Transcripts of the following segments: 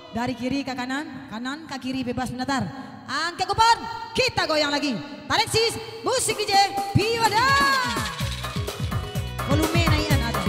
Dari kiri ke kanan, kanan ke kiri bebas mendatar. Angkat kupon, kita goyang lagi. Talensis, musik DJ, Piwada. Volume naikan aja.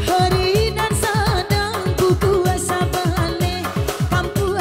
Hari nan sadang ku kuasa balik kampu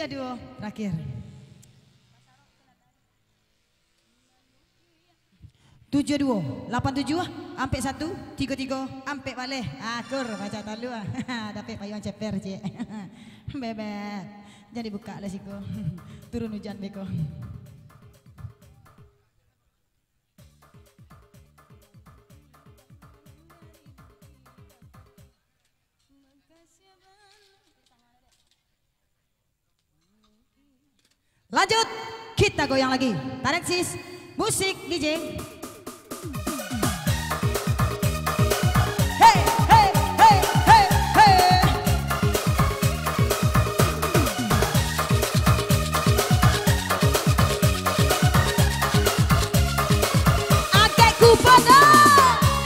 2 terakhir. 72, 87, ampe 1, 33, ampe balik. Akur baca talu ah. Dapat payung ceper cik. Bebek. Jadi buka lah siko. Turun hujan beko. Lanjut, kita goyang lagi. Tarik sis, musik DJ. Hey, hey, hey, hey, hey. Adekku pada.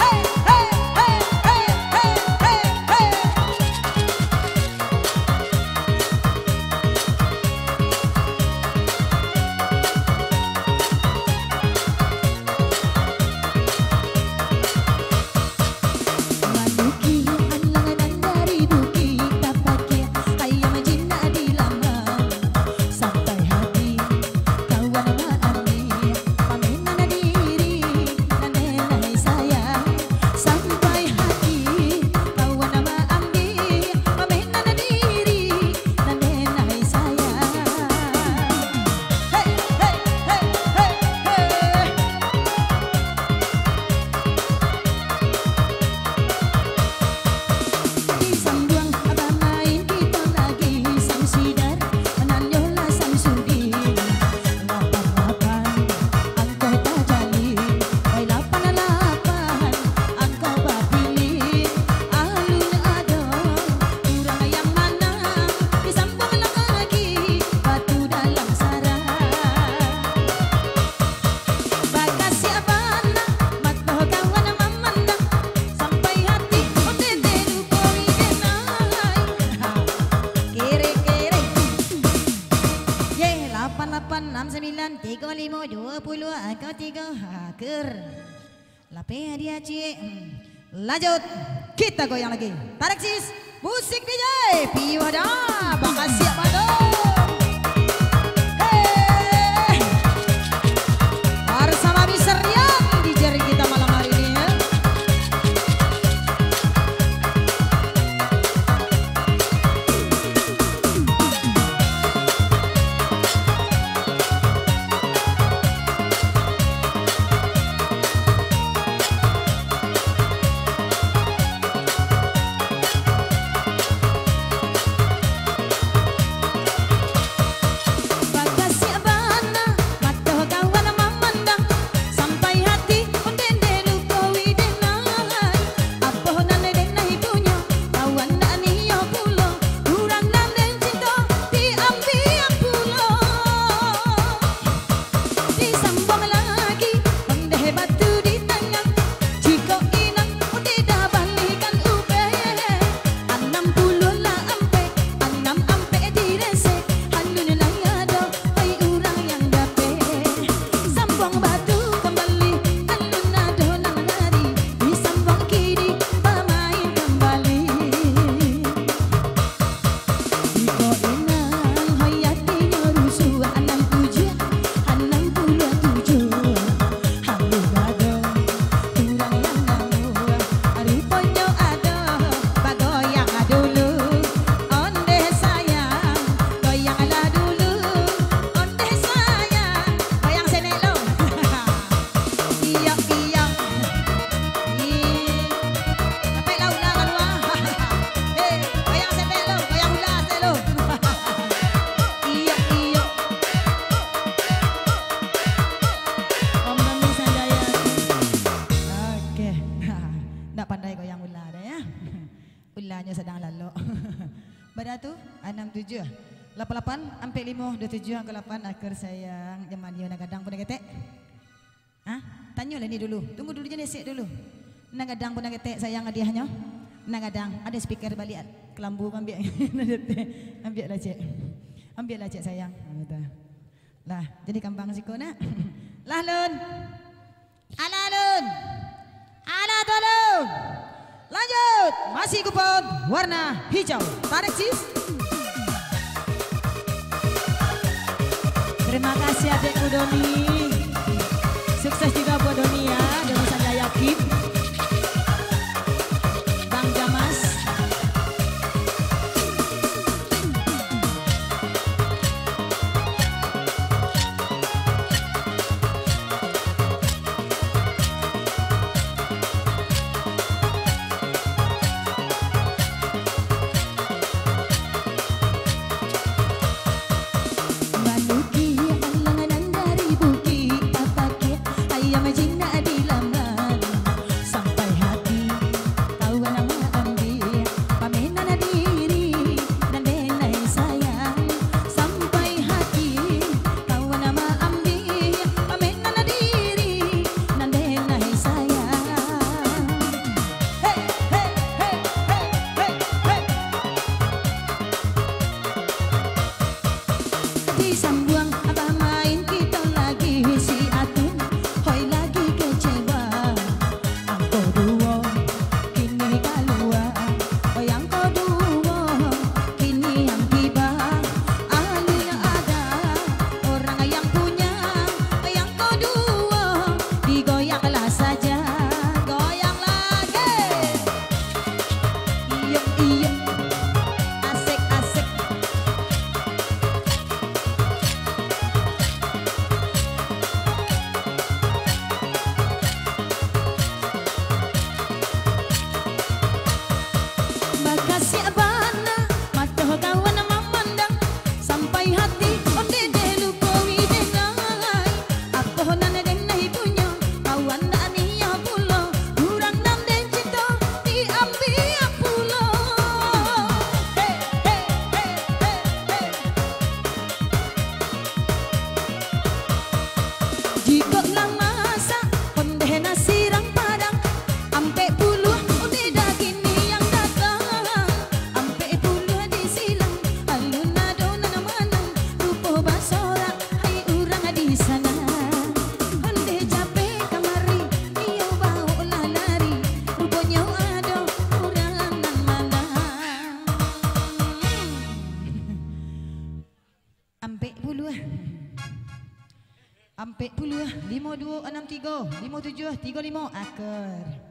Hey, hey, hey, hey, hey, hey, hey. Lanjut, kita goyang lagi. Tarik sis, musik DJ. Piu ada, bakal siap dong. Hey, bersama Mister Rian di jari kita malam hari ini ya. Sedang lalu. Pada tu 67 88 ampe 5 27 ke 8 akhir sayang zaman dia nak gadang pun nak ketek. Hah? Tanyalah ni dulu. Tunggu dulu je nesek dulu. Nak gadang pun nak ketek sayang hadiahnya. Nak gadang ada speaker balik kelambu ambil. Ambil lah cik. Ambil lah cik sayang. Lah, jadi kambang siko nak. Lah lun. Ala lun. Ala tolong. Lanjut, masih kupon warna hijau. Tarik sis. Terima kasih adikku Doni. Sukses juga buat Doni ya, Doni Sanjaya Kim. Bang Jamas. Sambuang abah main kita lagi si Atun hoi lagi kecewa angko duo kini kalua hoi angko duo kini yang tiba alunya ada orang yang punya hoi angko duo digoyanglah saja goyang lagi iyo iyo asik asik. Siapana matoh kawan memandang sampai hati onde delu kowi denai apa nana denai punya kawan dani ya pulo kurang nam den cinta diambil pulo hey hey hey hey jika lama masa onde nasirang padang ampe puluh onde daging Ampek puluh 5263 5735 akar.